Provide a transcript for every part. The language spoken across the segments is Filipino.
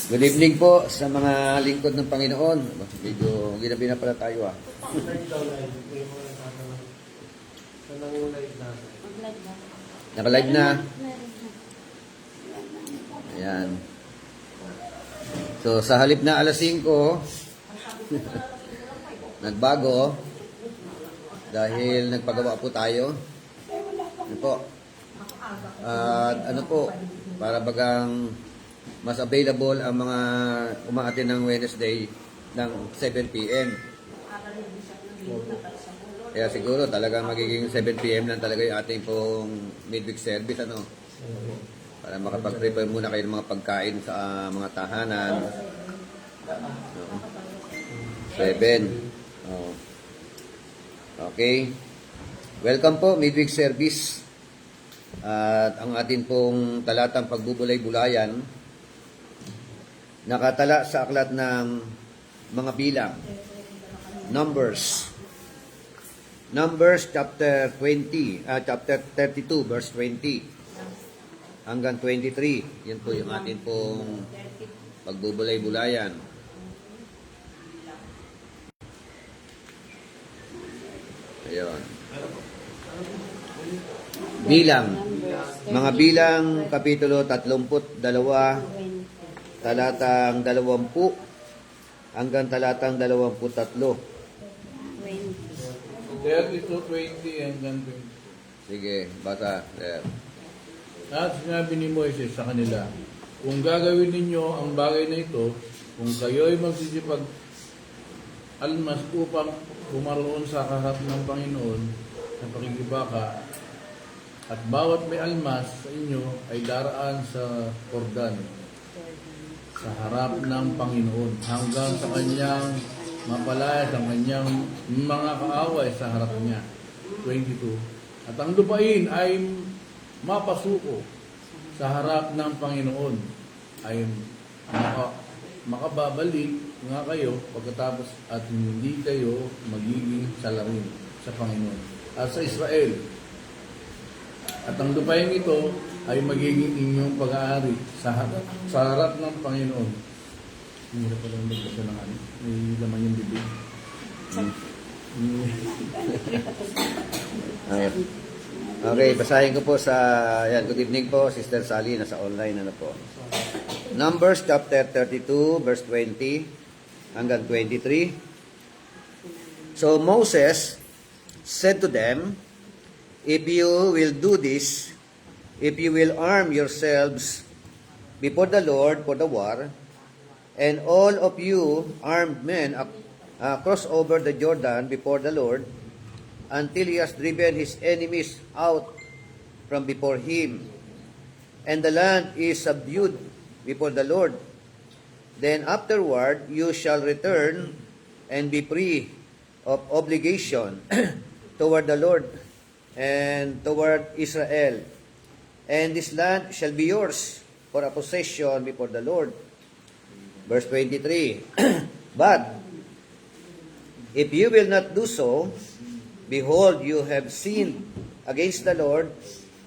Good evening po sa mga lingkod ng Panginoon. Medyo ginabi na pala tayo ah. Naka-live na. Ayan. So sa halip na alas 5, nagbago dahil nagpagawa po tayo. Ano po? At ano po, para bagang mas available ang mga umaatin ng Wednesday ng 7 p.m. Kaya siguro talagang magiging 7 p.m. lang talaga yung ating pong midweek service, ano? Para makapag-prepare muna kayo ng mga pagkain sa mga tahanan. 7. Oh. Okay. Welcome po, midweek service. At ang atin pong talatang pagbubulay-bulayan, nakatala sa aklat ng mga bilang. Numbers chapter 20, chapter 32 verse 20 hanggang 23. Yan po yung atin pong pagbubulay-bulayan. Ayun. Bilang. Mga bilang, kapitulo 32, talatang 20 hanggang talatang 23. 32:20 hanggang 20. Sige, basa. There. At sinabi ni Moises sa kanila, kung gagawin ninyo ang bagay na ito, kung kayo'y magsisipag almas upang pumaroon sa harap ng Panginoon sa pakikibaka, at bawat may almas sa inyo ay daraan sa Jordan, sa harap ng Panginoon, hanggang sa kanyang mapalayas ang kanyang mga kaaway sa harap niya. 22. At ang lupain ay mapasuko sa harap ng Panginoon, ay makababalik nga kayo pagkatapos at hindi kayo magiging salarin sa Panginoon at sa Israel. At ang lupain ito ay magiging inyong pag-aari sa harap ng Panginoon. Hindi na pala magbasa ng ano. May laman yung bibig. Okay, basahin ko po sa, yan, good evening po, Sister Sally, nasa online, ano po. Numbers chapter 32, verse 20 hanggang 23. So Moses said to them, if you will do this, if you will arm yourselves before the Lord for the war, and all of you armed men cross over the Jordan before the Lord, until he has driven his enemies out from before him, and the land is subdued before the Lord, then afterward you shall return and be free of obligation toward the Lord and toward Israel, and this land shall be yours for a possession before the Lord. Verse 23, but if you will not do so, behold, you have sinned against the Lord,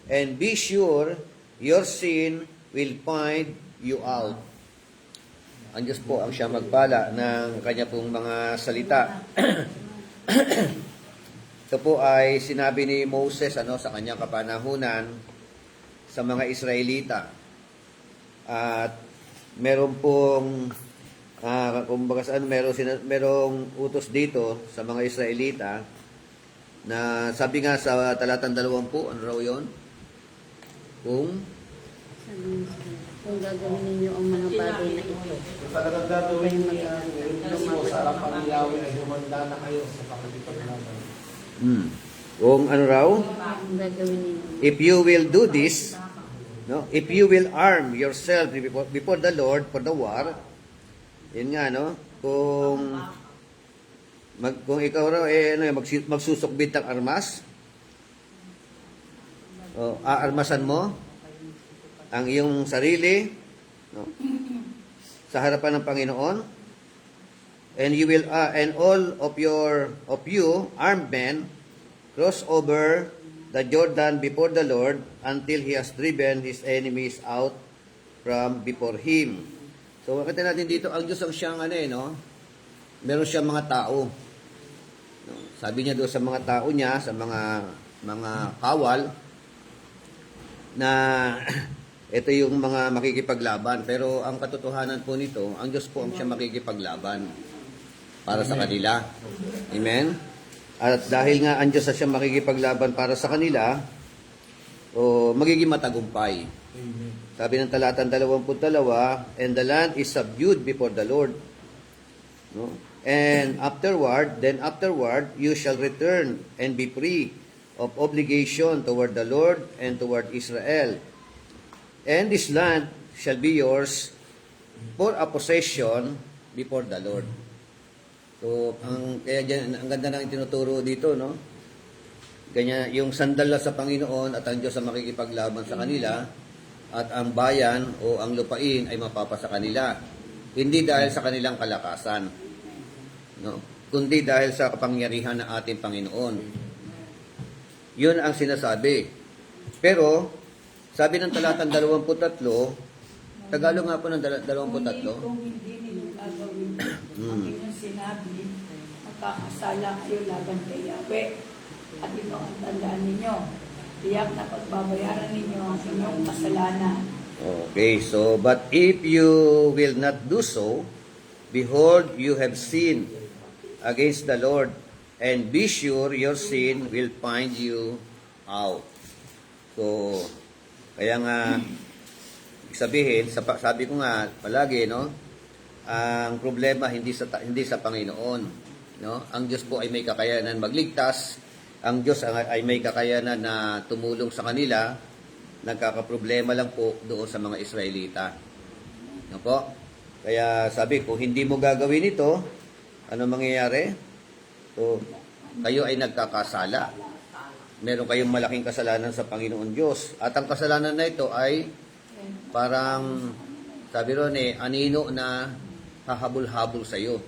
and be sure your sin will find you out. Ang Diyos po ang siya magpala ng kanya pong mga salita. Ito po ay sinabi ni Moses sa kanyang kapanahunan sa mga Israelita. At meron pong kumbaga saan merong utos dito sa mga Israelita na sabi nga sa talatang 20, ano raw 'yon? Kung gagawin ninyo ang mga bagay na ito. Talagang gagawin ninyo sa harapan ni Yahweh ay humanda na kayo sa pakikipaglaban. Kung ano raw? Ang gagawin ninyo. If you will do this, no? If you will arm yourself before the Lord for the war, yun nga, no? Kung ikaw raw, magsusukbit ng armas, aarmasan mo ang iyong sarili, no? Sa harapan ng Panginoon, and you will, and all of you armed men cross over the Jordan before the Lord until he has driven his enemies out from before him. So, makita natin dito, ang Diyos ang siyang ano no? Meron siyang mga tao. No? Sabi niya doon sa mga tao niya, sa mga kawal, na ito yung mga makikipaglaban. Pero ang katotohanan po nito, ang Diyos po ang siyang makikipaglaban para sa kanila. Amen? At dahil nga ang Diyos ang siyang makikipaglaban para sa kanila, magiging matagumpay. Amen. Sabi ng talatan 22, and the land is subdued before the Lord. No? And afterward, you shall return and be free of obligation toward the Lord and toward Israel. And this land shall be yours for a possession before the Lord. So, kaya dyan, ang ganda ng tinuturo dito, no? Ganyan, yung sandal sa Panginoon at ang Diyos ang makikipaglaban sa kanila, at ang bayan o ang lupain ay mapapasa kanila. Hindi dahil sa kanilang kalakasan, no? Kundi dahil sa kapangyarihan ng ating Panginoon. Yun ang sinasabi. Pero, sabi ng talatang 23, Tagalog nga po ng 23. Kung hindi ninyo gagawin, ang inyong sinabi, magkakasala kayo laban kay Yahweh. At ito ang tandaan ninyo. Tiyak na pagbabayaran ninyo ang inyong kasalanan. Okay, so, but if you will not do so, behold, you have sinned against the Lord, and be sure your sin will find you out. So, kaya nga, sabihin, sabi ko nga palagi, no, ang problema hindi sa Panginoon, no? Ang Diyos po ay may kakayanan magligtas. Ang Diyos ay may kakayanan na tumulong sa kanila. Nagkakaproblema lang po doon sa mga Israelita. No po? Kaya sabi, kung hindi mo gagawin ito, ano mangyayari? So, kayo ay nagkakasala. Meron kayong malaking kasalanan sa Panginoon Diyos. At ang kasalanan na ito ay parang, sabi ron anino na hahabol-habol sa iyo.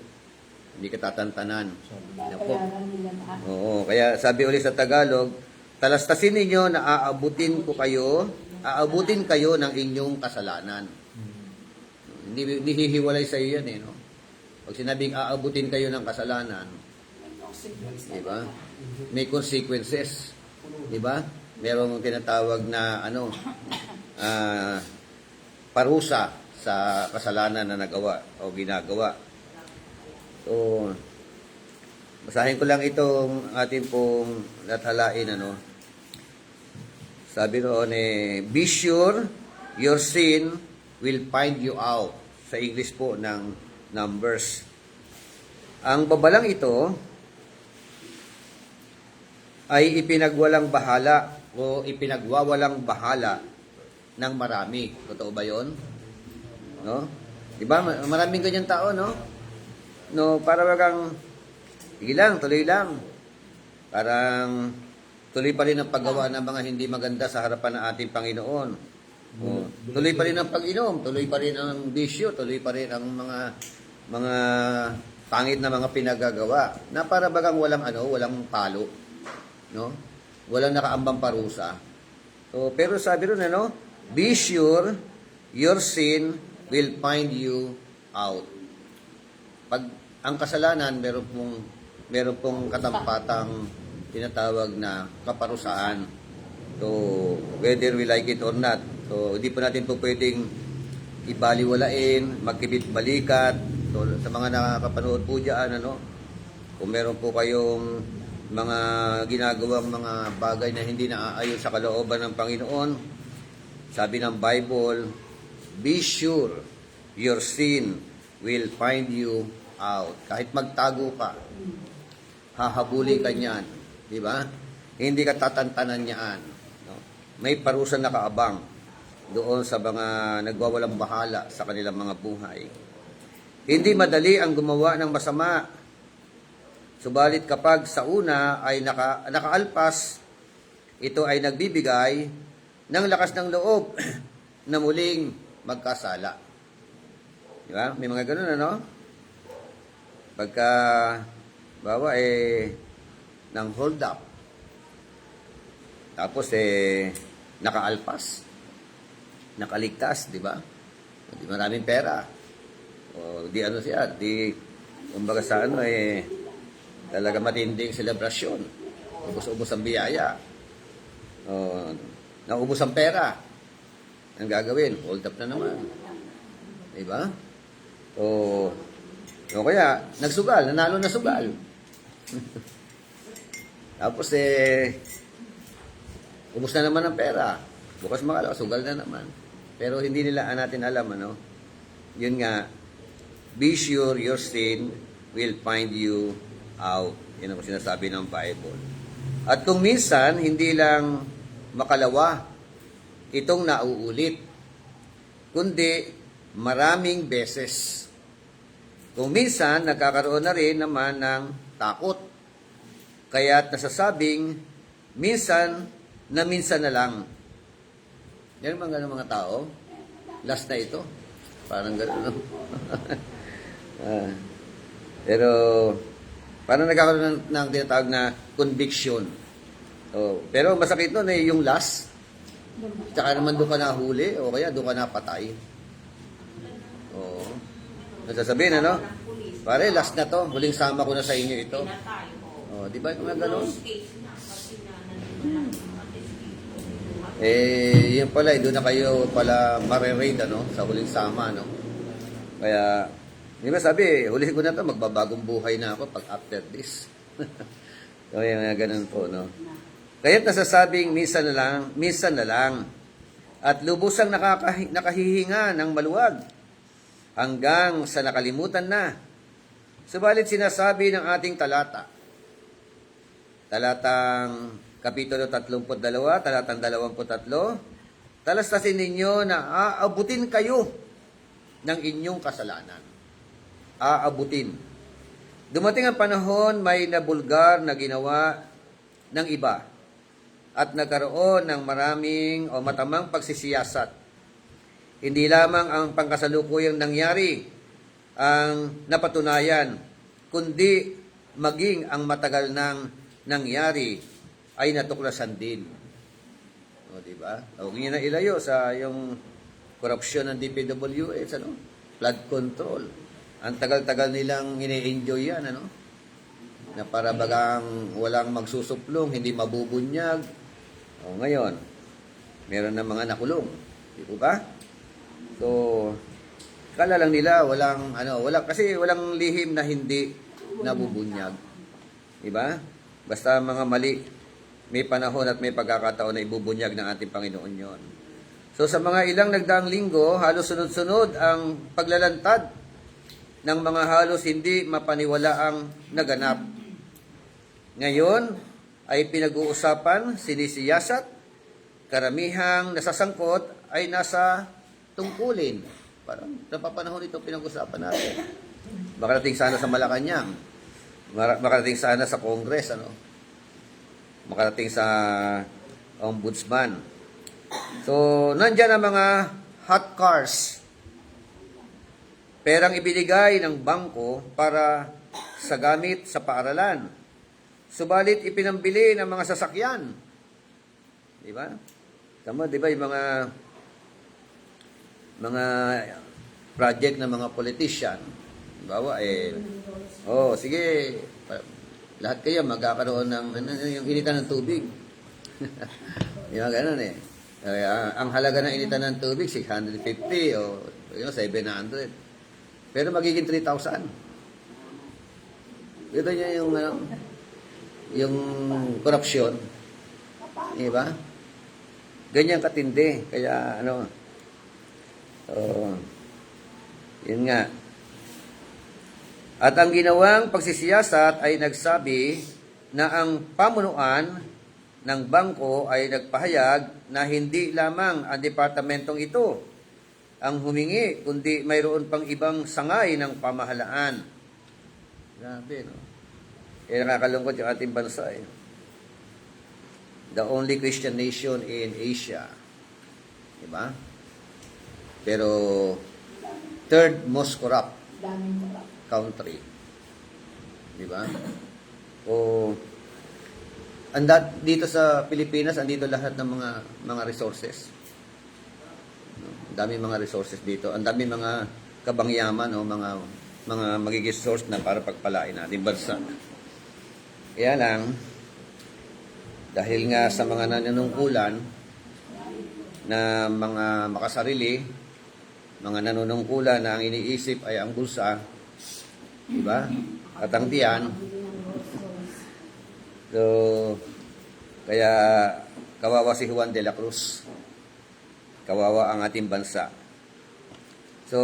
Hindi ka tatantanan. Ano po? Babayaran nila lahat. Oo, kaya sabi ulit sa Tagalog, talastasin ninyo na aabutin kayo ng inyong kasalanan. Hindi hihiwalay sa iyo yan no? Pag sinabing aabutin kayo ng kasalanan, di ba? May consequences. Di ba? Merong tinatawag na parusa sa kasalanan na nagawa o ginagawa. So, basahin ko lang itong ating pong nathalain, Sabi roon be sure your sin will find you out. Sa English po ng Numbers. Ang babalang ito ay ipinagwalang bahala o ipinagwawalang bahala ng marami. Totoo ba 'yon? No? Diba? Maraming ganyan tao, no? No, para bagang sige lang, tuloy lang. Parang tuloy pa rin ang paggawa ng mga hindi maganda sa harapan ng ating Panginoon. Tuloy pa rin ang pag-inom, tuloy pa rin ang bisyo, tuloy pa rin ang mga pangit na mga pinagagawa na para bagang walang palo, no? Walang nakaambang parusa. So, pero sabi ron be sure your sin will find you out. Pag ang kasalanan, meron pong katampatang tinatawag na kaparusaan. So, whether we like it or not. So, hindi po natin po pwedeng ibaliwalain, magkibit-balikat. So, sa mga nakakapanood po dyan, kung meron po kayong mga ginagawang mga bagay na hindi naaayon sa kalooban ng Panginoon, sabi ng Bible, be sure your sin will find you out. Kahit magtago ka, hahabulin ka niyan. Di ba? Hindi ka tatantanan niyan. No? May parusa na kaabang doon sa mga nagwawalang bahala sa kanilang mga buhay. Hindi madali ang gumawa ng masama. Subalit kapag sa una ay nakaalpas, ito ay nagbibigay ng lakas ng loob na muling magkasala. Di ba? May mga ganun, Pagka, bawa ng hold up. Tapos nakaalpas. Nakaligtas, di ba? Maraming pera. O, di ano siya, di, kumbaga sa ano eh, talaga matinding selebrasyon. Ubus-ubus ang biyaya. O, naubos ang pera. Ang gagawin, hold up na naman. Diba? O kaya, nagsugal, nanalo na sugal. Tapos ubos na naman ang pera. Bukas makalaw, sugal na naman. Pero hindi nila natin alam, ano? Yun nga, be sure your sin will find you out. Yan ang sinasabi ng Bible. At kung minsan, hindi lang makalawa itong nauulit, kundi maraming beses. Kung minsan, nagkakaroon na rin naman ng takot. Kaya't nasasabing, minsan na lang. Yan mga tao. Last na ito. Parang gano'n, no? Pero, parang nagkakaroon ng tinatawag na conviction. Pero masakit nun eh, yung last. Tsaka naman doon ka nahuli, o kaya doon ka napatay. Oo. Nasasabihin, ano? Pare, last na to. Huling sama ko na sa inyo ito. Di ba? Mga gano'n? Yun pala, doon na kayo pala mare-raid, ano? Sa huling sama, no? Kaya, di ba sabi, hulihin ko na to, magbabagong buhay na ako pag after this. Kaya nga ganun po, no? Kaya't nasasabing minsan na lang, at lubusang nakahihinga ng maluwag, hanggang sa nakalimutan na. Subalit sinasabi ng ating talatang Kapitulo 32, talatang 23, talastasin ninyo na aabutin kayo ng inyong kasalanan. Aabutin. Dumating ang panahon, may nabulgar na ginawa ng iba at nagkaroon ng maraming o matamang pagsisiyasat. Hindi lamang ang pangkasalukuyang nangyari ang napatunayan, kundi maging ang matagal nang nangyari ay natuklasan din. O, diba? Huwag niyo na ilayo sa yung korupsyon ng DPWH, ano? Flood control. Ang tagal-tagal nilang ini-enjoy yan, ano? Na para bagang walang magsusuplong, hindi mabubunyag. O, ngayon, meron na mga nakulong. Di ba? So, kala lang nila kasi walang lihim na hindi nabubunyag. Di ba? Basta mga mali, may panahon at may pagkakataon na ibubunyag ng ating Panginoon yon. So sa mga ilang nagdaang linggo, halos sunod-sunod ang paglalantad ng mga halos hindi mapaniwalaang naganap. Ngayon ay pinag-uusapan, sinisiyasat, karamihang nasasangkot ay nasa tungkulin. Parang napapanahon ito pinag-usapan natin. Makarating sana sa Malacanang, makarating sana sa Congress, ano? Makarating sa Ombudsman. So, nandyan ang mga hot cars. Perang ibinigay ng bangko para sa gamit sa paaralan. Subalit ipinambili ng mga sasakyan. Di ba? Tama, di ba yung mga project ng mga politician. Bawa sige, lahat kayo magkakaroon ng yung initan ng tubig. Yung gano'n eh. Ang halaga ng initan ng tubig, 650 o 700. Pero magiging 3,000. Ito niya yung korupsyon. Diba? Ganyan katindi. Kaya yun nga. At ang ginawang pagsisiyasat ay nagsabi na ang pamunuan ng bangko ay nagpahayag na hindi lamang ang departamentong ito ang humingi, kundi mayroon pang ibang sangay ng pamahalaan. Grabe, no? Nakakalungkot yung ating bansa, eh. The only Christian nation in Asia. Diba? Pero, third most corrupt Daming corrupt. country. Diba? Dito sa Pilipinas, andito lahat ng mga resources. Ang dami mga resources dito. Ang dami mga kabangyaman o mga magiging source na para pagpalain natin bansa. Kaya lang, dahil nga sa mga nanunungkulan na mga makasarili, mga nanunungkulan na ang iniisip ay ang bulsa, diba? At ang tiyan. So, kaya kawawa si Juan de la Cruz. Kawawa ang ating bansa. So,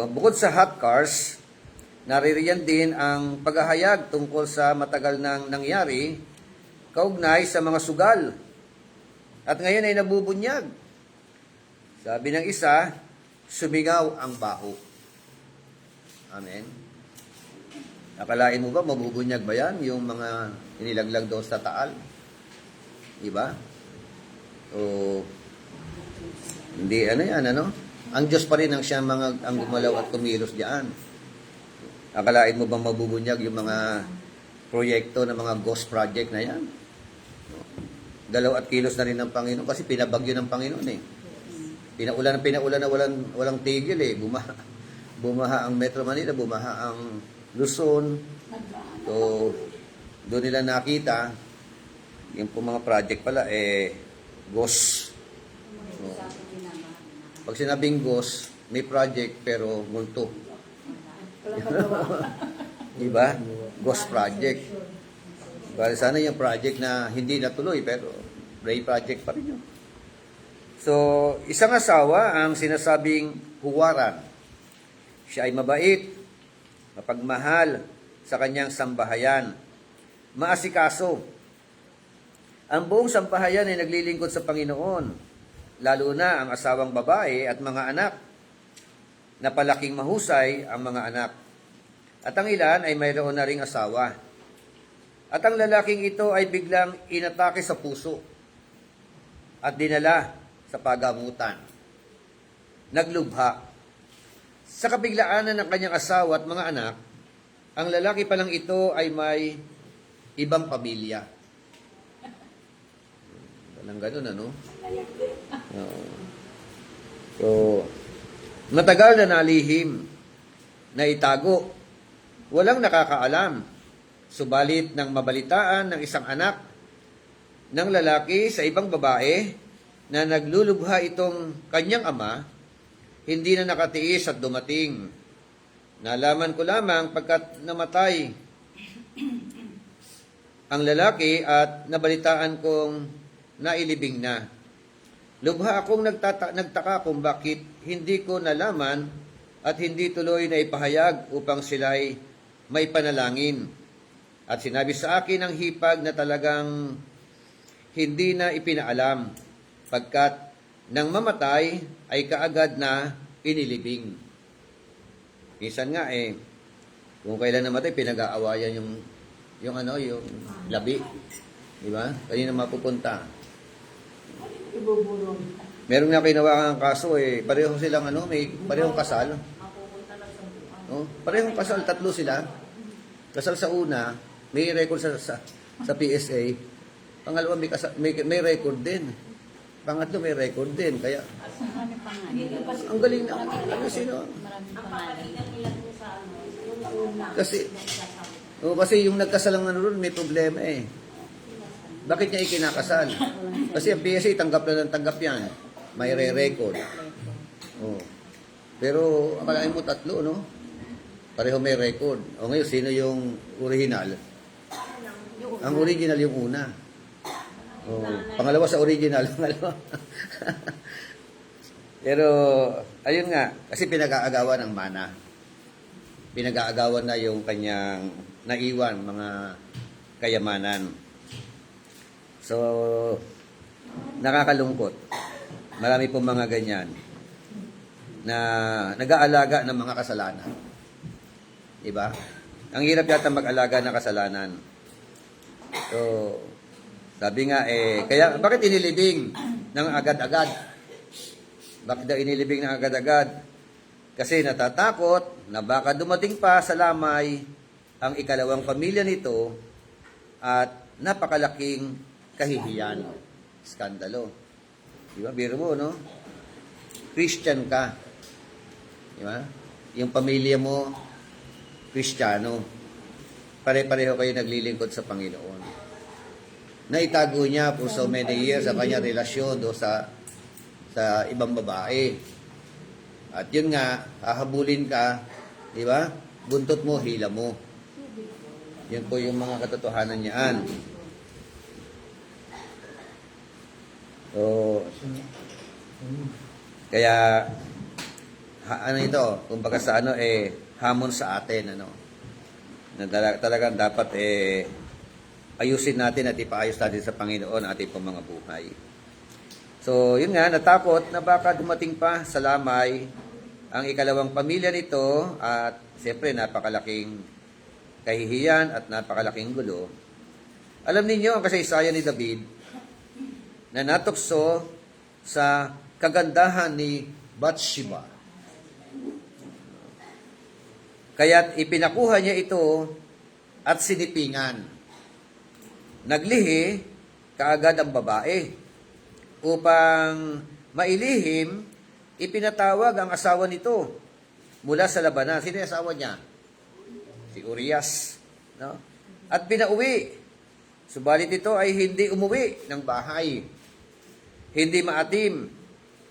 bukod sa hot cars, naririyan din ang paghahayag tungkol sa matagal nang nangyari kaugnay sa mga sugal. At ngayon ay nabubunyag. Sabi ng isa, sumingaw ang baho. Amen. Akalain mo ba, mabubunyag ba yan? Yung mga inilaglag doon sa taal? Diba? So, hindi, ano yan, ano? Ang Diyos pa rin ang siya ang gumalaw at kumilos diyan. Akalain mo bang mabubunyag yung mga proyekto ng mga ghost project na yan? Galaw at kilos na rin ng Panginoon kasi pinabagyo ng Panginoon eh. Pinaulan na walang tigil eh. Bumaha ang Metro Manila, bumaha ang Luzon. So, doon nila nakita, yung po mga project pala, ghost. So, pag sinabing ghost, may project pero multo. Diba? Ghost project. Bali sana yung project na hindi natuloy pero Ray project pa rin yun. So, isang asawa ang sinasabing huwaran. Siya ay mabait, mapagmahal sa kanyang sambahayan, maasikaso. Ang buong sambahayan ay naglilingkod sa Panginoon, lalo na ang asawang babae at mga anak. Napalaking mahusay ang mga anak. At ang ilan ay mayroon na ring asawa. At ang lalaking ito ay biglang inatake sa puso at dinala sa pagamutan. Naglubha. Sa kabiglaanan ng kanyang asawa at mga anak, ang lalaki pa lang ito ay may ibang pamilya. Walang ganun, ano? So, matagal na nalihim, na itago, walang nakakaalam. Subalit nang mabalitaan ng isang anak ng lalaki sa ibang babae na naglulubha itong kanyang ama, hindi na nakatiis at dumating. Nalaman ko lamang pagkat namatay ang lalaki at nabalitaan kong nailibing na. Lubha akong nagtaka kung bakit hindi ko nalaman at hindi tuloy na ipahayag upang sila'y may panalangin. At sinabi sa akin ng hipag na talagang hindi na ipinaalam pagkat nang mamatay ay kaagad na inilibing. Minsan nga kung kailan namatay pinag-aawayan yung labi. Di ba? Kanina mapupunta. Meron nga kinawakan ng kaso pareho silang parehong kasal. Parehong kasal, tatlo sila. Kasal sa una, may record sa PSA. Pangalawa may record din. Pangatlo may record din. Kaya ang galing na sino? Kasi yung nagkasalang ron may problema Bakit niya ikinakasal? Kasi ang PSA tanggap na ng tanggap yan. May re-record. Pero akalain mo tatlo, no? Pareho may record. O ngayon, sino yung original? Ang original yung una. Pangalawa sa original. Pero, ayun nga, kasi pinag-aagawan ng mana. Pinag-aagawan na yung kanyang naiwan, mga kayamanan. So, nakakalungkot. Marami pong mga ganyan na nag-aalaga ng mga kasalanan. Diba? Ang hirap yata mag-alaga ng kasalanan. So, sabi nga kaya bakit inilibing ng agad-agad? Bakit daw inilibing ng agad-agad? Kasi natatakot na baka dumating pa sa lamay ang ikalawang pamilya nito at napakalaking kahihiyan. Skandalo. Diba? Biro mo, no? Christian ka. Diba? yung pamilya mo, Kristiyano. Pare-pareho kayo naglilingkod sa Panginoon. Naitago niya for so many years sa kanya relasyon do sa ibang babae. At yun nga, hahabulin ka, di ba? Buntot mo, hila mo. Yun po yung mga katotohanan niyaan. So, kaya, ano ito, kumbaga sa ano, hamon sa atin, ano, na talagang dapat, ayusin natin at ipaayos natin sa Panginoon ating pang mga buhay. So, yun nga, natakot na baka dumating pa sa lamay ang ikalawang pamilya nito at siyempre napakalaking kahihiyan at napakalaking gulo. Alam niyo ang kasaysayan ni David na natukso sa kagandahan ni Bathsheba. Kaya't ipinakuha niya ito at sinipingan. Naglihi kaagad ang babae upang mailihim, ipinatawag ang asawa nito mula sa labanan. Sino yung asawa niya? Si Urias. No? At pinauwi. Subalit ito ay hindi umuwi ng bahay. Hindi maatim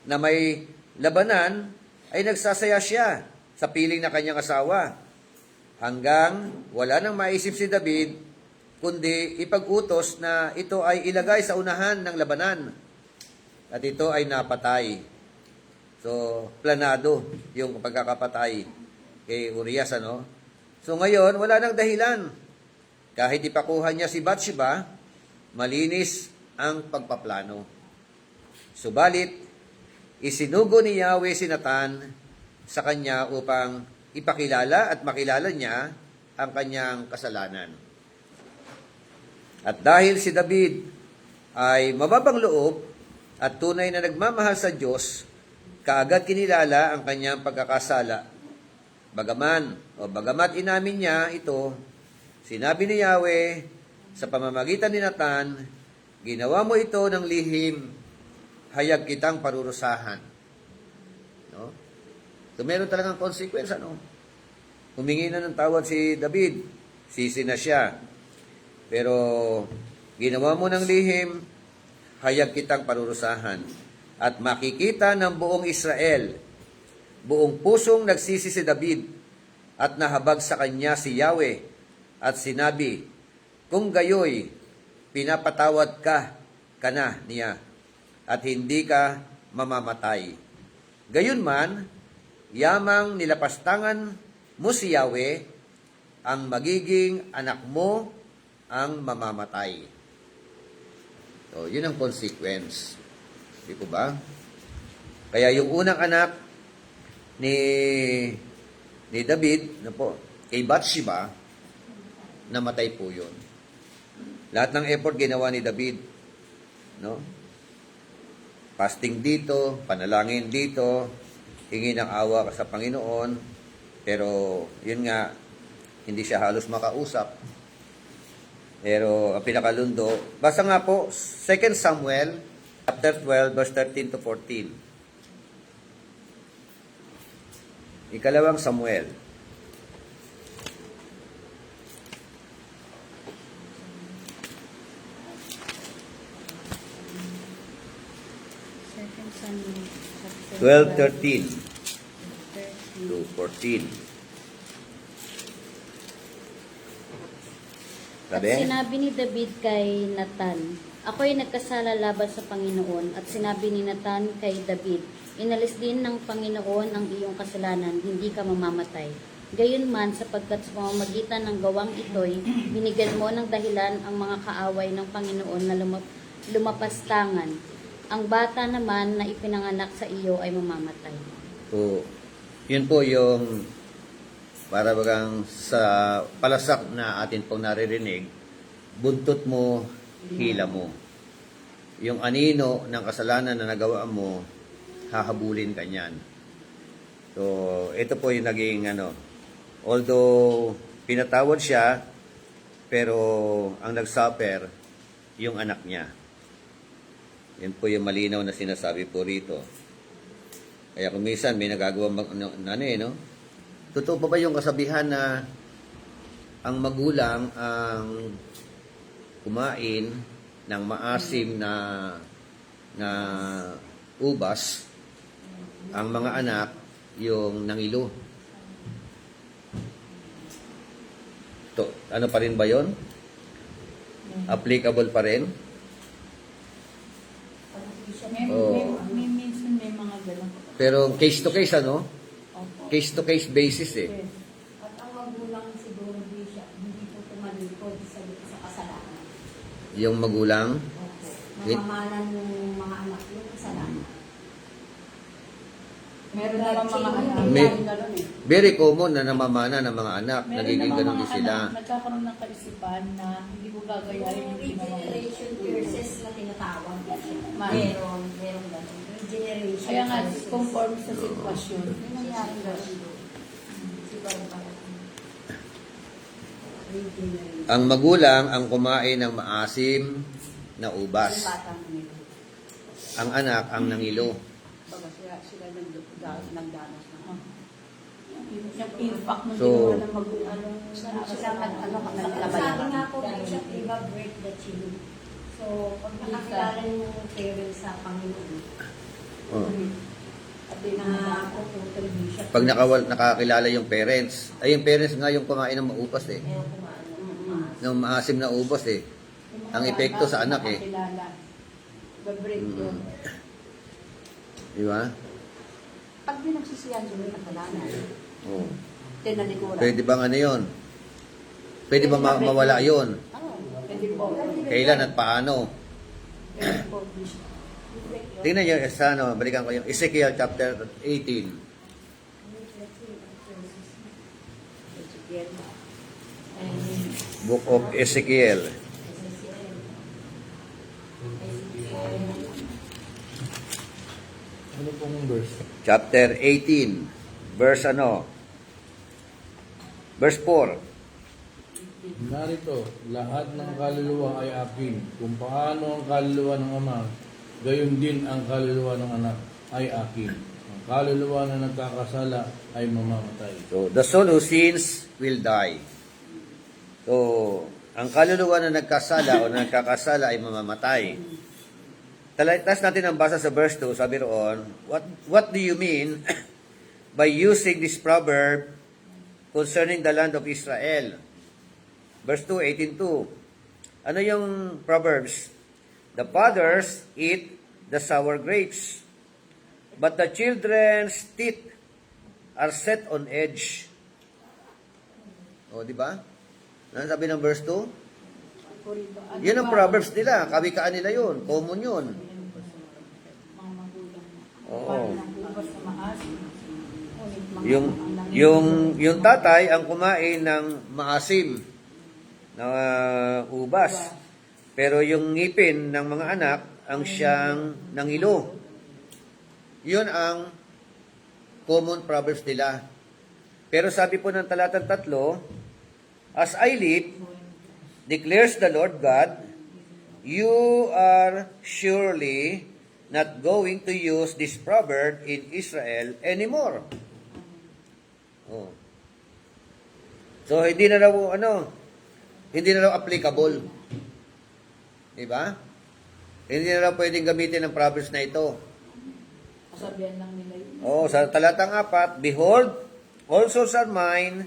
na may labanan ay nagsasaya siya sa piling na kanyang asawa. Hanggang wala nang maisip si David, kundi ipag-utos na ito ay ilagay sa unahan ng labanan. At ito ay napatay. So, planado yung pagkakapatay kay Urias, ano? So, ngayon, wala nang dahilan. Kahit ipakuha niya si Bathsheba, malinis ang pagpaplano. Subalit, isinugo ni Yahweh si Nathan sa kanya upang ipakilala at makilala niya ang kanyang kasalanan. At dahil si David ay mababang loob at tunay na nagmamahal sa Diyos, kaagad kinilala ang kanyang pagkakasala. Bagamat inamin niya ito, sinabi ni Yahweh sa pamamagitan ni Nathan, ginawa mo ito ng lihim, hayag kitang parurusahan. No? So meron talagang consequence, ano? Humingi na ng tawad si David, sisi na siya. Pero ginawa mo ng lihim, hayag kitang parurusahan. At makikita ng buong Israel, buong pusong nagsisi si David, at nahabag sa kanya si Yahweh, at sinabi, kung gayoy, pinapatawad ka na niya, at hindi ka mamamatay. Gayunman, yamang nilapastangan mo si Yahweh, ang magiging anak mo ang mamamatay. So, yun ang consequence. Di po ba? Kaya yung unang anak ni David, kay Bathsheba, namatay po yun. Lahat ng effort ginawa ni David. No? Fasting dito, panalangin dito, hingi ng awa sa Panginoon, pero yun nga, hindi siya halos makausap. Pero ang pinakalundo, basta nga po, 2 Samuel, chapter 12, verse 13 to 14. Ikalawang Samuel. Second Samuel, chapter 12:13 13. to 14. At Sabi? sinabi ni David kay Nathan, ako'y nagkasala laban sa Panginoon. At sinabi ni Nathan kay David, inalis din ng Panginoon ang iyong kasalanan, hindi ka mamamatay. Gayunman, sapagkat sa pamamagitan ng gawang ito'y, binigyan mo ng dahilan ang mga kaaway ng Panginoon na lumapastangan. Ang bata naman na ipinanganak sa iyo ay mamamatay. So, yun po yung para bagang sa palasak na atin pong naririnig, buntot mo, hila mo. Yung anino ng kasalanan na nagawa mo, hahabulin ka niyan. So, ito po yung naging although pinatawad siya, pero ang nagsuffer, yung anak niya. Yan po yung malinaw na sinasabi po rito. Kaya kung minsan may nagagawa totoo pa ba yung kasabihan na ang magulang ang kumain ng maasim na ubas, ang mga anak yung nangilo? To, ano pa rin ba yon? Applicable pa rin? May minsan may mga ganun. Pero case to case, ano? Opo. Case to case basis eh. Yes. At ang magulang siguro hindi po tumalikod sa kasalanan. Yung magulang, Mamamanan ng mga anak yung kasalanan. Meron naman mga anak. May- ganun eh. very common na namamana ng mga anak. Meron Nagiging naman ganun mga din sila. anak, nagkakaroon ng kaisipan na hindi ko gagayahin Yung yung ginawa ko. regeneration curses na tinatawag. Man. Meron ganun. Regeneration Kaya nga, curses. conform sa sitwasyon. May nangyari ganun doon. Siguro parang regeneration. Ang magulang ang kumain ng maasim na Yung ubas. batang nila. Ang anak ang nangilo. Baga sila nagdanos na. Yung impact ng So- ginawa ng magulang. Sila sabi nga po, Bishop, diba, break the chain. So, pag nakakilala yung parents sa Panginoon, Oh. At na puputol Bishop. Pag nakakilala yung parents, ay yung parents nga yung kumain ng maupas eh. Ayaw kumain. Ng maasim na ubas eh. Ang epekto sa anak eh. Ba-break yun. Di ba? Pag pinagsisiyan yung kasalanan, Oh. tinalikuran. Pwede bang ano yun? Pwede ba mawala yun? Pwede po. Kailan at paano? Pwede po, Bishop. Tingnan nyo sa ano, balikan ko yung Ezekiel chapter 18. Book of Ezekiel. Ano pong verse? Chapter 18. Verse ano? Verse 4. Narito, lahat ng kaluluwa ay akin. Kung paano ang kaluluwa ng ama, gayon din ang kaluluwa ng anak ay akin. Ang kaluluwa na nagkakasala ay mamamatay. So, the soul who sins will die. So, ang kaluluwa na nagkasala o na nagkakasala ay mamamatay. Talas natin ang basa sa verse 2, sabi roon, what do you mean by using this proverb concerning the land of Israel? Verse 2, 18:2. Ano yung Proverbs? The fathers eat the sour grapes, but the children's teeth are set on edge. O, di ba? Ano sabi ng verse 2? Yun ang Proverbs nila. Kawikaan nila yun. Common yun. Mga magulang. Oo. Parang ng ubas na maasim. Ngunit mga Yung tatay ang kumain ng maasim na ubas. Pero yung ngipin ng mga anak ang siyang nangilo. Yun ang common Proverbs nila. Pero sabi po ng talatang 3, as I live, declares the Lord God, you are surely not going to use this proverb in Israel anymore. Oh. So hindi na raw applicable. Di ba? Hindi na raw pwedeng gamitin ang proverbs na ito. kasabihan lang nila yun. Oh, sa talatang 4, behold, all souls are mine,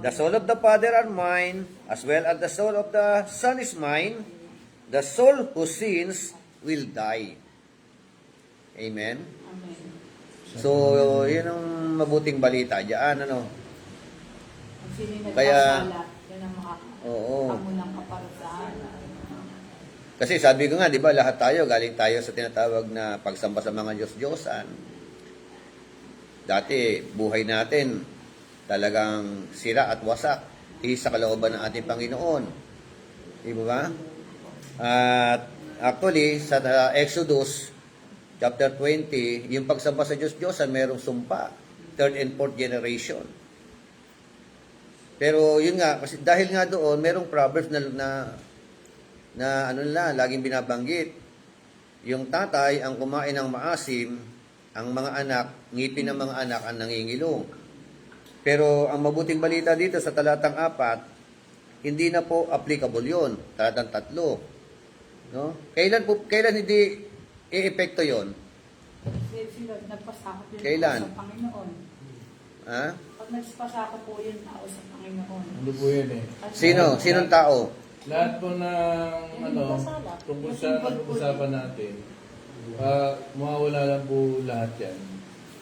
the soul of the Father are mine, as well as the soul of the Son is mine. The soul who sins will die. Amen? Amen. So, yun ang mabuting balita diyan, ano? Ang sino Kaya- nagkasala, yan ang Oo. makapamunang kaparusahan. Kasi sabi ko nga, di ba, lahat tayo, galing tayo sa tinatawag na pagsamba sa mga Diyos-Diyosan. Dati, buhay natin, talagang sira at wasak. Sa kalooban ng ating Panginoon. Di ba? At actually, sa Exodus, chapter 20, yung pagsamba sa Diyos-Diyosan, merong sumpa. Third and fourth generation. Pero yun nga, kasi dahil nga doon, merong proverbs na ano nila, laging binabanggit. Yung tatay ang kumain ng maasim, ang mga anak, ngipin ng mga anak ang nangingilo. Pero ang mabuting balita dito sa talatang 4, hindi na po applicable yun. Talatang 3. No? Kailan hindi i-epekto yun? Sila, nagpasakot yun Kailan? sa Panginoon. Ha? Pag nagpasakot po yun tao sa Panginoon. Ano po yan eh? At Sinong tao? Lahat po ng tungkol sa usapan natin, mawawala lang po lahat yan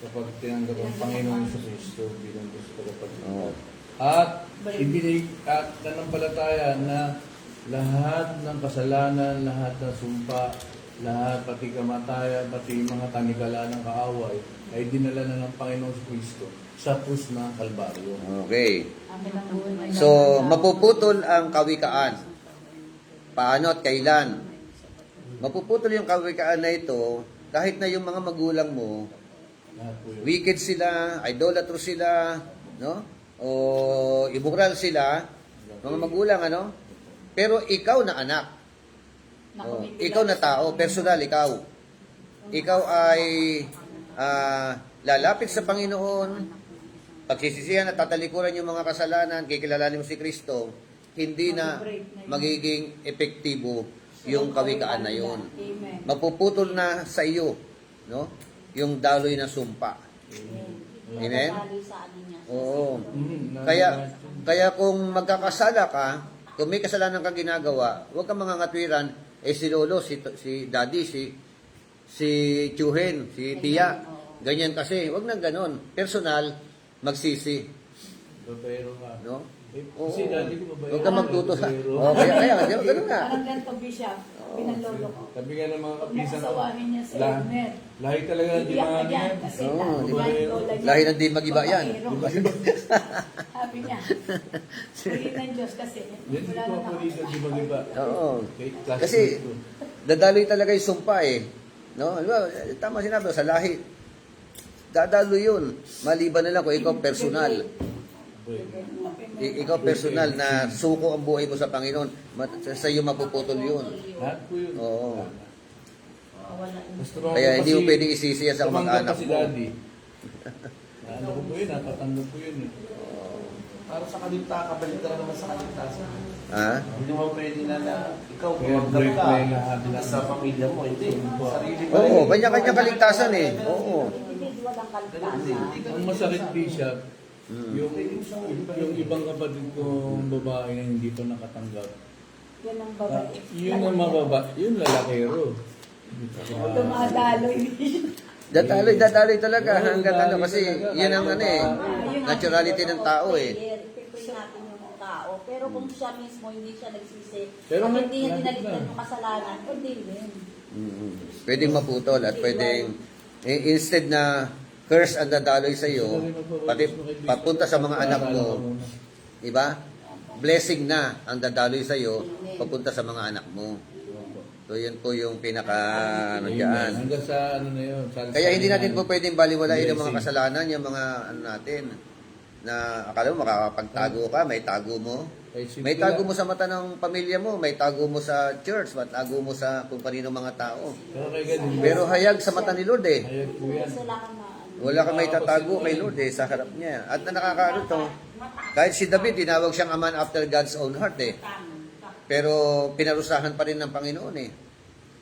kapag tinanggap ang Panginoon sa Kristo bilang Diyos tagapagligtas. Oo. At ibinig at nanampalataya na lahat ng kasalanan, lahat ng sumpa, lahat pati kamatayan, pati mga tanikala ng kaaway ay dinala na ng Panginoon sa Kristo sa krus ng Kalbaryo. Okay. amin ang buhay. So, mapuputol ang kawikaan. Paano at kailan? Mapuputol yung kawikaan na ito kahit na yung mga magulang mo, Lahat po yun. wicked sila, idolatro sila, no? O immoral sila, mga magulang, ano? Pero ikaw na anak, ikaw na tao, personal, ikaw. Ikaw ay lalapit sa Panginoon, pagsisisihan at tatalikuran yung mga kasalanan, kikilalanin mo si Kristo, hindi na magiging epektibo yung kawikaan na yun. Amen. Mapuputol na sa iyo, no? Yung daloy na sumpa. Amen? Sa ano niya. Oo. Mhm. Kaya kung magkakasala ka, kung may kasalanan kang ginagawa, huwag kang mangangatwiran, si lolo, si daddy, si Chuhen, si tiya. Ganyan kasi, huwag nang ganon. Personal, magsisi. Babayero ka. No? Eh, kasi dati ko babayero. Huwag kang magtuto sa... Babayero. Kaya, ganun nga. Parang ganito, Bishop. Pinalolo ko. Sabi nga ng mga Huwag kapisan ko, nakasawahin niya sa lahat, internet. lahi talaga ng Iiyak ka dimani dyan yan. kasi Oo, lahat di ba? ng lola niya. Lahi ng di mag-iba yan. babaero. Sabi niya. Pili ng Diyos kasi. Yan Wala po na ako dito, di ba iba? Oo. Okay, classmate Kasi, ko. dadaloy talaga yung sumpa eh. No? Diba, tama sinabi, sa lahi. Dadalo yun. Maliban na lang kung ikaw personal. Ikaw personal na suko ang buhay mo sa Panginoon. Sa iyo mapuputol yun. Lahat po yun. Oo. Gusto ko Kaya hindi mo kasi- pwedeng isisi yan sa tumanggap kamag-anak pa si mo. Daddy. Ano ko po yun, napatanggap ko yun eh. Para sa kaligtasan, kabalik ka na naman sa kaligtasan. Ha? Hindi mo pwede na ikaw Kaya tumanggap break ka na yung lahat nila. sa pamilya mo. Hindi. Sarili ka Oo, rin. kanya-kanya kaligtasan eh. Oo. Individual ang kalikasan. Ang masakit, Bishop, yung ibang kapatid kong babae na hindi pa nakatanggap. Yan ang babae. Yun ang mababa, yun lalakero. Dumadaloy. Dadaloy talaga hanggang ano kasi Dadaloy talaga. yun ang ano eh. Naturality ng tao eh. Ipipray natin yung tao. Pero kung siya mismo hindi siya nagsisi, Pero at may- hindi niya lahat dinaligtan na. yung kasalanan, hindi rin. Pwedeng maputol at pwedeng instead na curse ang dadaloy sa iyo, pati papunta sa mga anak mo, diba? Blessing na ang dadaloy sa iyo papunta sa mga anak mo. So yun po yung pinaka ano diyan. Hanggang sa ano na yun. Kaya hindi natin po pwedeng baliwalain ang mga kasalanan, yung mga ano natin na akala mo makakapagtago ka, may tago mo. May tago mo sa mata ng pamilya mo, may tago mo sa church, may tago mo sa kung kanino mga tao. Pero kay ganun. Pero hayag sa mata ni Lord eh. Hayag po yan. Wala kang maano. Wala kang may tatago kay Lord eh, sa harap niya. At na nakakaano to, kahit si David, tinawag siyang a man after God's own heart eh. Pero pinarusahan pa rin ng Panginoon eh.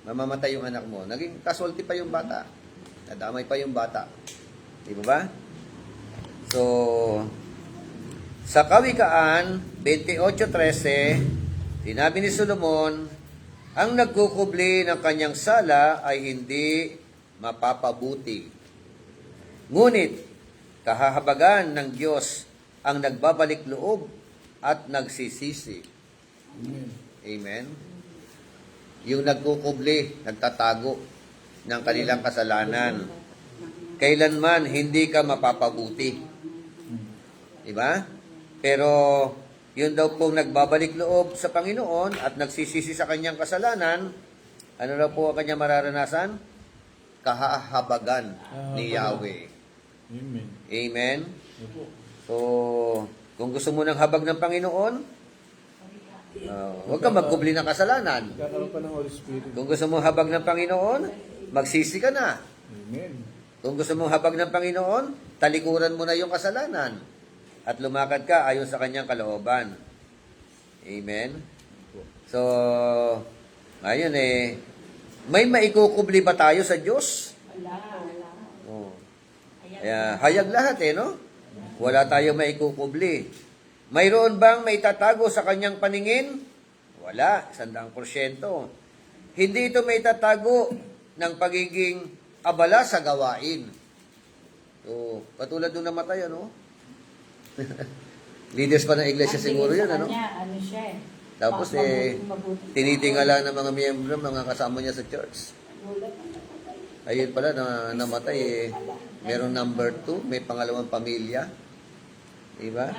Mamamatay yung anak mo. Naging casualty pa yung bata. Nadamay pa yung bata. Di ba ba? So, sa Kawikaan 28:13, sinabi ni Solomon, ang nagkukubli ng kanyang sala ay hindi mapapabuti. Ngunit, kahahabagan ng Diyos ang nagbabalik loob at nagsisisi. Amen? Yung nagkukubli, nagtatago ng kanilang kasalanan. Kailanman hindi ka mapapabuti. Diba? Pero, yun daw pong nagbabalik loob sa Panginoon at nagsisisi sa kanyang kasalanan, ano na po ang kanyang mararanasan? Kahahabagan ni Yahweh. Amen. Amen? Opo. So, kung gusto mo ng habag ng Panginoon, huwag kang magkubli ng kasalanan. Kakaroon pa ng Holy Spirit. Kung gusto mo habag ng Panginoon, magsisi ka na. Amen. Kung gusto mo habag ng Panginoon, talikuran mo na yung kasalanan. at lumakad ka ayon sa kanyang kalooban. Amen? So, ngayon may maikukubli ba tayo sa Diyos? Wala. Oh. Kaya, hayag lahat no? Wala tayo maikukubli. Mayroon bang maitatago sa kanyang paningin? Wala, 100%. Hindi ito maitatago ng pagiging abala sa gawain. So, katulad nung namatay, Leaders pa ng iglesia siguro yun, Ano siya Tapos, mabuti. tinitingala ng mga miyembro, mga kasama niya sa church. Gulat ang namatay. Ayun pala, na namatay, Meron number 2, may pangalawang pamilya. Diba?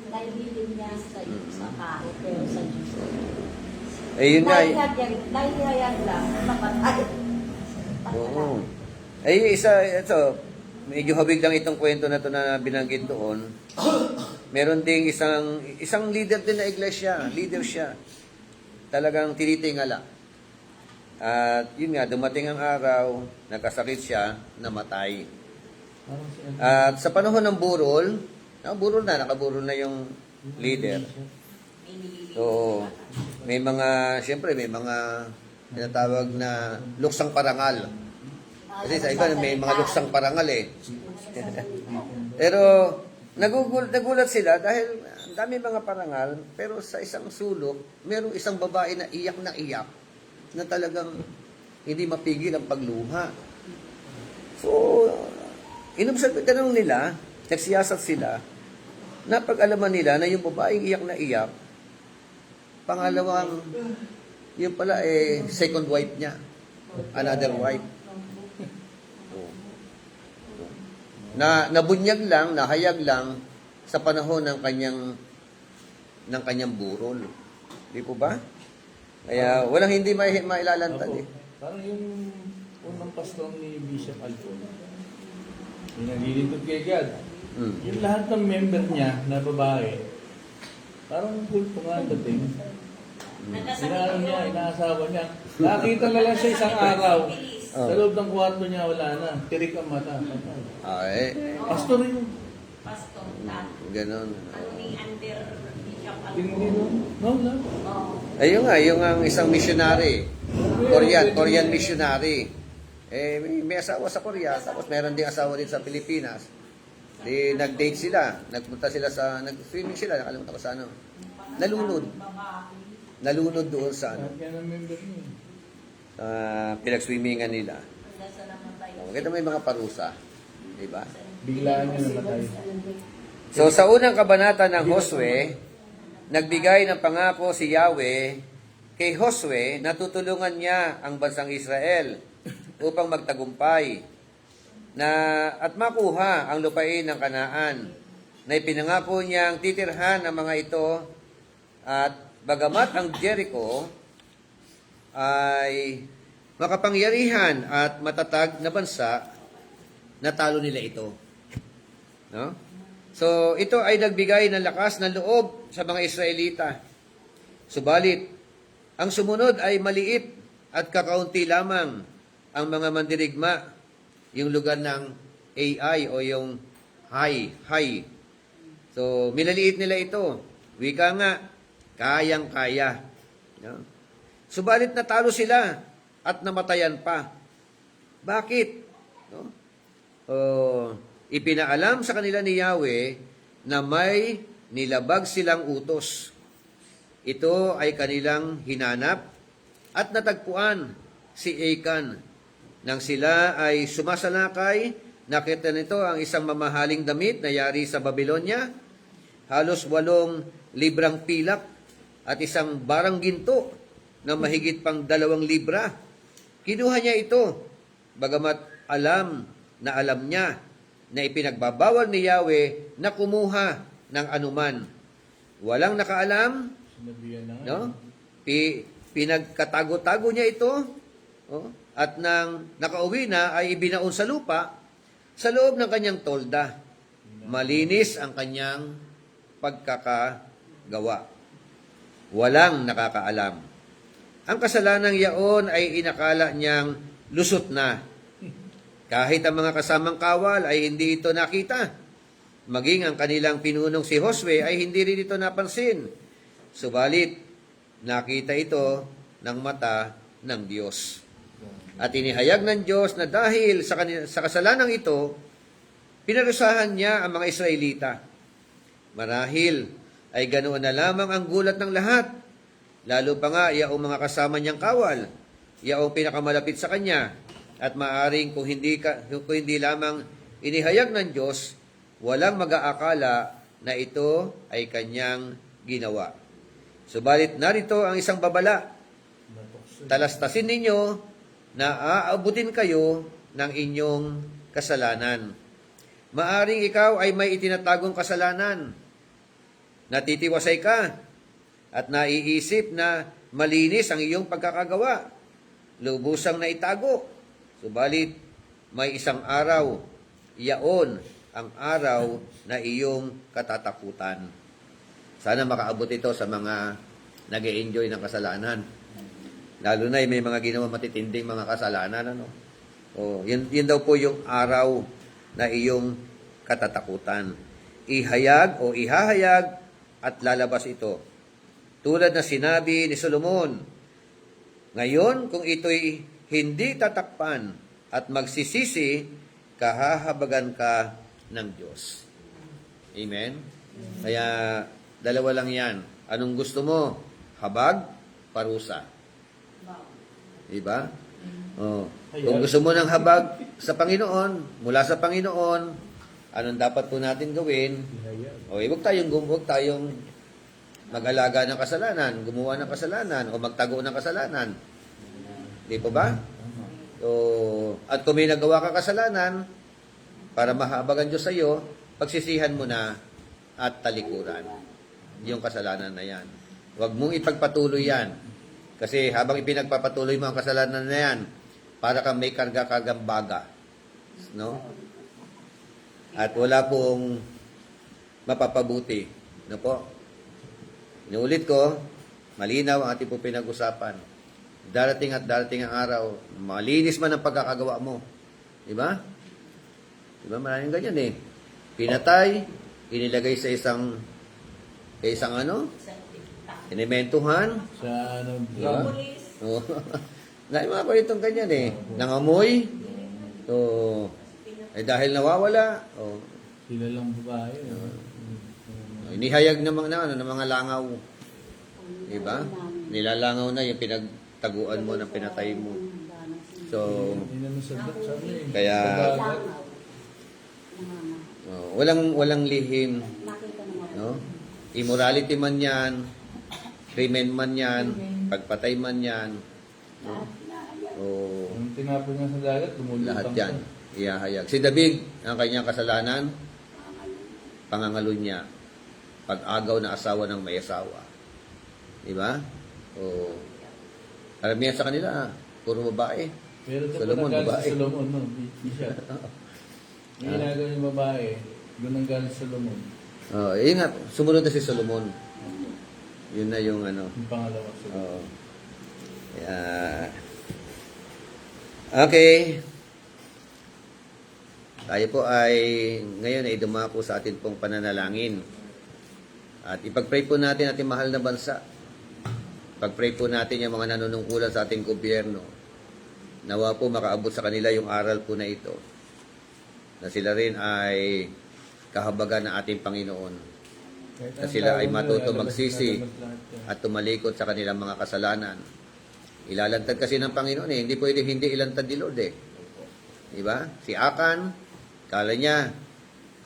Dahil hiling niya sa kahit pero sa Diyos. Ayun nga. Dahil hayag lang, napatay. Oo. Ito, medyo habig lang itong kwento na to na binanggit doon. Meron ding isang leader din na iglesia, leader siya. Talagang tinitingala. At yun nga, dumating ang araw, nagkasakit siya, namatay. At sa panahon ng burol, nakaburol na yung leader. So, siyempre may mga tinatawag na luksang parangal. Kasi sa iba may mga luksang parangal Pero nagulat sila dahil ang dami mga parangal, pero sa isang sulok, merong isang babae na iyak na talagang hindi mapigil ang pagluha. So, tanong nila, nagsiyasat sila, napag-alaman nila na yung babaeng iyak na iyak, pangalawang, yun pala second wife niya. Another wife. Nabunyag lang, nahayag lang sa panahon ng kanyang burol. Di po ba? Kaya walang hindi mailalantad Parang yung unang pastor ni Bishop Alfon, yung naglilingkod kay God. Yung lahat ng member niya na babae, parang kulto nga dating. Inaasawa niya. Nakita na lang siya isang araw. Sa loob ng kwarto niya, wala na. Tirik ang mata. Pastor yun. Pastor, Ganon. under Bishop Hindi nun. No. Ayun nga, yung ang isang missionary. Korean missionary. May asawa sa Korea, tapos meron ding asawa din sa Pilipinas. Nag-date sila. Nagpunta sila nag-swimming sila, nakalimutan ko sa Nalunod doon sa Kaya ng member niya. pinag-swimmingan nila. Kita may mga parusa. Diba? Biglaan niya namatay. So sa unang kabanata ng Josue, nagbigay ng pangako si Yahweh kay Josue na tutulungan niya ang bansang Israel upang magtagumpay at makuha ang lupain ng Kanaan na ipinangako niyang titirhan ng mga ito. At bagamat ang Jericho ay makapangyarihan at matatag na bansa, natalo nila ito. No? So, ito ay nagbigay ng lakas ng loob sa mga Israelita. Subalit, ang sumunod ay maliit at kakaunti lamang ang mga mandirigma, yung lugar ng AI o yung high. So, minaliit nila ito. Wika nga, kayang-kaya. No? Subalit natalo sila at namatayan pa. Bakit? No? Ipinaalam sa kanila ni Yahweh na may nilabag silang utos. Ito ay kanilang hinanap at natagpuan si Achan. Nang sila ay sumasalakay, nakita nito ang isang mamahaling damit na yari sa Babylonia, halos 8 librang pilak at isang barang ginto na mahigit pang 2 libra. Kinuha niya ito, bagamat alam niya na ipinagbabawal ni Yahweh na kumuha ng anuman. Walang nakaalam, Sinabihan na nga. no? Pinagkatago-tago niya ito, at nang nakauwi na ay ibinaon sa lupa sa loob ng kanyang tolda. Malinis ang kanyang pagkakagawa. Walang nakakaalam. Ang kasalanang yaon ay inakala niyang lusot na. Kahit ang mga kasamang kawal ay hindi ito nakita. maging ang kanilang pinunong si Josue ay hindi rin ito napansin. Subalit, nakita ito ng mata ng Diyos. At inihayag ng Diyos na dahil sa kasalanang ito, pinarusahan niya ang mga Israelita. Marahil ay ganoon na lamang ang gulat ng lahat. Lalo pa nga yaong mga kasama niyang kawal, yaong pinakamalapit sa kanya, at maaring kung hindi lamang inihayag ng Diyos, walang mag-aakala na ito ay kanyang ginawa. Subalit narito ang isang babala. Talastasin ninyo na aabutin kayo ng inyong kasalanan. Maaring ikaw ay may itinatagong kasalanan. Natitiwasay ka at naiisip na malinis ang iyong pagkakagawa. Lubusang naitago. Subalit may isang araw, iyaon ang araw na iyong katatakutan. Sana makaabot ito sa mga nag-e-enjoy ng kasalanan. Lalo na may mga ginawa matitinding mga kasalanan. Yun daw po yung araw na iyong katatakutan. Ihayag o ihahayag at lalabas ito. Tulad na sinabi ni Solomon, ngayon kung ito'y hindi tatakpan at magsisisi, kahahabagan ka ng Diyos. Amen? Kaya dalawa lang yan. Anong gusto mo? Habag, parusa. Diba? Kung gusto mo ng habag sa Panginoon, mula sa Panginoon, anong dapat po natin gawin? Huwag tayong mag-alaga ng kasalanan, gumawa ng kasalanan, o magtago ng kasalanan. Di po ba? At kung may nagawa ka kasalanan, para mahabag ang Diyos sa iyo, pagsisihan mo na at talikuran yung kasalanan na yan. Huwag mong ipagpatuloy yan. Kasi habang ipinagpapatuloy mo ang kasalanan na yan, para kang may karga-kargang baga. No? At wala pong mapapabuti. No po? Inuulit ko, malinaw ang ating po pinag-usapan. Darating ang araw, malinis man ang pagkakagawa mo. Diba? Diba? Maraming ganyan eh. Pinatay, inilagay sa isang inimentuhan. Sa Diba? Oo. Mga kwentong ganyan eh. Nangamoy. Dahil nawawala. Sila lang babae. Inihayag ng mga langaw. Diba? Nilalangaw na yung pinagtaguan mo na pinatay mo. So, kaya walang lihim. No? Immorality man yan, krimen man yan, pagpatay man yan. No? Ang tinapon niya sa dagat, lumulutang Lahat yan, ihahayag. Si David, ang kanyang kasalanan, pangangalo niya, pag-agaw na asawa ng may asawa. Diba? Karamihan sa kanila, puro babae. Pero Solomon, babae. Si Solomon, no? Di siya. Yung ginagawa yung babae, doon ang galing si Solomon. Yun nga, sumunod na si Solomon. Yun na yung Yung pangalawa Solomon. Okay. Tayo po ay ngayon ay dumako sa atin pong pananalangin. At ipag-pray po natin ating mahal na bansa. Pag-pray po natin yung mga nanunungkulan sa ating gobyerno. Nawa po makaabot sa kanila yung aral po na ito. Na sila rin ay kahabagan ng ating Panginoon. Na sila ay matuto magsisi at tumalikod sa kanilang mga kasalanan. Ilalantad kasi ng Panginoon eh. Hindi pwede hindi ilantad ni Lord eh. Diba? Si Akan, kala niya,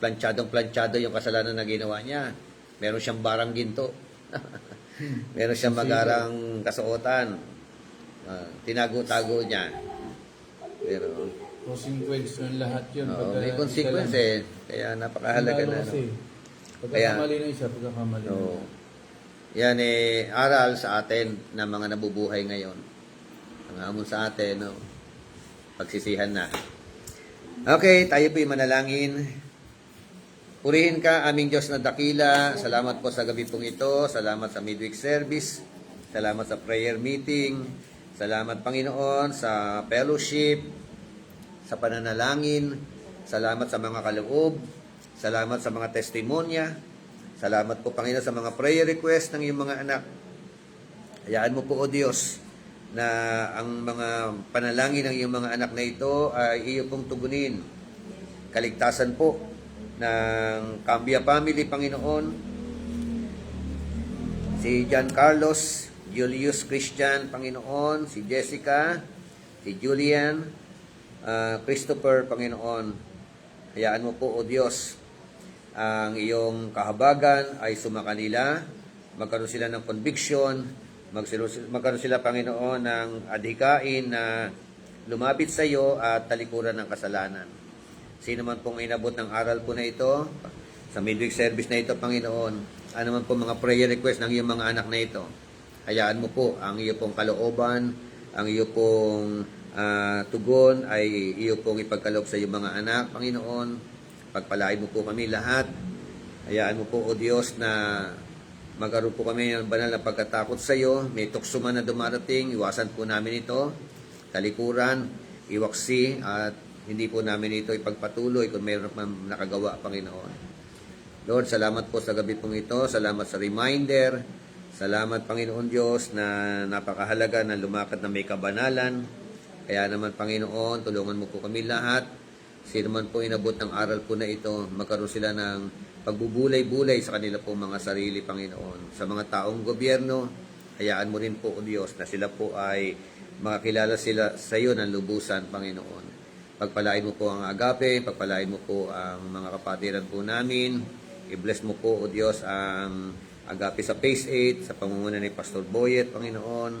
planchadong-planchado yung kasalanan na ginawa niya. Meron siyang barang ginto. Meron siyang magarang kasuotan. Tinago-tago niya. Pero, consequence yung lahat yun. may consequence eh. Kaya napakahalaga na. Pagkakamali na isa, pagkakamali na. Yan eh, aral sa atin na mga nabubuhay ngayon. Ang hamon sa atin, pagsisihan na. Okay, tayo po'y manalangin. Purihin ka, aming Diyos na dakila. Salamat po sa gabi pong ito. Salamat sa midweek service. Salamat sa prayer meeting. Salamat, Panginoon, sa fellowship, sa pananalangin. Salamat sa mga kaloob. Salamat sa mga testimonya. Salamat po, Panginoon, sa mga prayer request ng iyong mga anak. Hayaan mo po, O Diyos, na ang mga panalangin ng iyong mga anak na ito ay iyo pong tugunin. Kaligtasan po ng Cambia family, Panginoon. Si John Carlos, Julius Christian, Panginoon. Si Jessica, si Julian, Christopher, Panginoon. Hayaan mo po, O Diyos, ang iyong kahabagan ay sumakanila. Magkaroon sila ng conviction. Magkaroon sila, Panginoon, ng adhikain na lumapit sa iyo at talikuran ng kasalanan. Sino man pong inabot ng aral po na ito, sa midweek service na ito, Panginoon, ano man po mga prayer request ng iyong mga anak na ito, hayaan mo po ang iyo pong kalooban, ang iyo pong tugon ay iyo pong ipagkaloob sa iyong mga anak, Panginoon. Pagpalain mo po kami lahat. Hayaan mo po, O Diyos, na magkaroon po kami ng banal na pagkatakot sa iyo. May tukso man na dumarating, iwasan po namin ito. Talikuran, iwaksi, at hindi po namin ito ipagpatuloy kung mayroon man nakagawa, Panginoon. Lord, salamat po sa gabi pong ito. Salamat sa reminder. Salamat, Panginoon Diyos, na napakahalaga na lumakad na may kabanalan. Kaya naman, Panginoon, tulungan mo po kami lahat. Sino man po inabot ng aral po na ito, magkaroon sila ng pagbubulay-bulay sa kanila po mga sarili, Panginoon. Sa mga taong gobyerno, hayaan mo rin po, O Diyos, na sila po ay makakilala sila sa iyo ng lubusan, Panginoon. Pagpalain mo po ang agape, pagpalain mo po ang mga kapatiran po namin. I-bless mo po, O Diyos, ang agape sa Phase 8, sa pamumuno ni Pastor Boyet, Panginoon.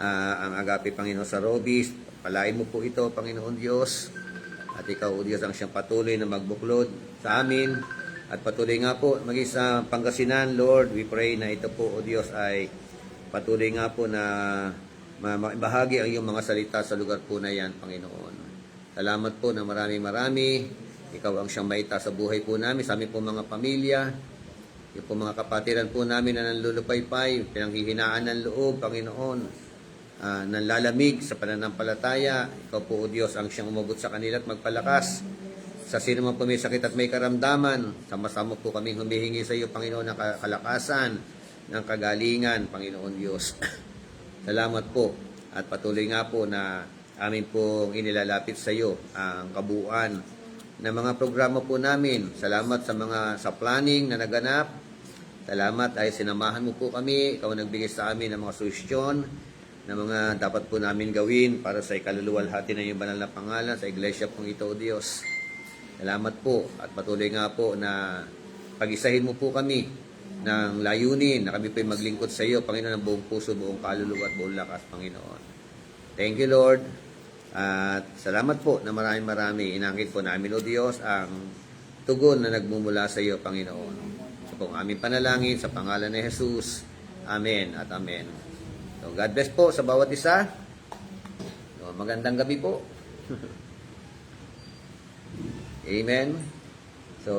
Ang agape, Panginoon, sa Robis. Pagpalain mo po ito, Panginoon Diyos. At ikaw, O Diyos, ang siyang patuloy na magbuklod sa amin. At patuloy nga po, maging sa Pangasinan, Lord, we pray na ito po, O Diyos, ay patuloy nga po na maibahagi ang iyong mga salita sa lugar po na yan, Panginoon. Salamat po na marami. Ikaw ang siyang maita sa buhay po namin, sa aming po mga pamilya, yung po mga kapatiran po namin na nanlulupaypay, pinanghihinaan ng loob, Panginoon, nanlalamig sa pananampalataya. Ikaw po, O Diyos, ang siyang umabot sa kanila at magpalakas. Sa sino man po may sakit at may karamdaman, sama-sama po kaming humihingi sa iyo, Panginoon, ng kalakasan, ng kagalingan, Panginoon Diyos. Salamat po. At patuloy nga po na amin pong inilalapit sa iyo ang kabuuan ng mga programa po namin. Salamat sa planning na naganap. Salamat ay sinamahan mo po kami. Ikaw nagbigay sa amin ng mga suhestyon na mga dapat po namin gawin para sa ikaluluwalhati ng iyong banal na pangalan sa iglesia pong ito, O Diyos. Salamat po at patuloy nga po na pag-isahin mo po kami ng layunin na kami po maglingkod sa iyo, Panginoon, ng buong puso, buong kaluluwa at buong lakas, Panginoon. Thank you, Lord. At salamat po na marami. Inangkin po namin, O Diyos, ang tugon na nagmumula sa iyo, Panginoon. Sa pong aming panalangin, sa pangalan ni Jesus. Amen at amen. So, God bless po sa bawat isa. So, magandang gabi po. Amen. So,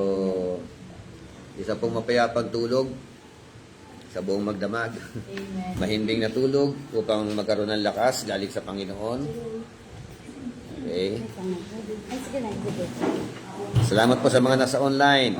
isa pong mapayapang tulog sa buong magdamag. Amen. Mahimbing na tulog upang magkaroon ng lakas galing sa Panginoon. Okay. Ay, sige na, sige. Salamat po sa mga nasa online.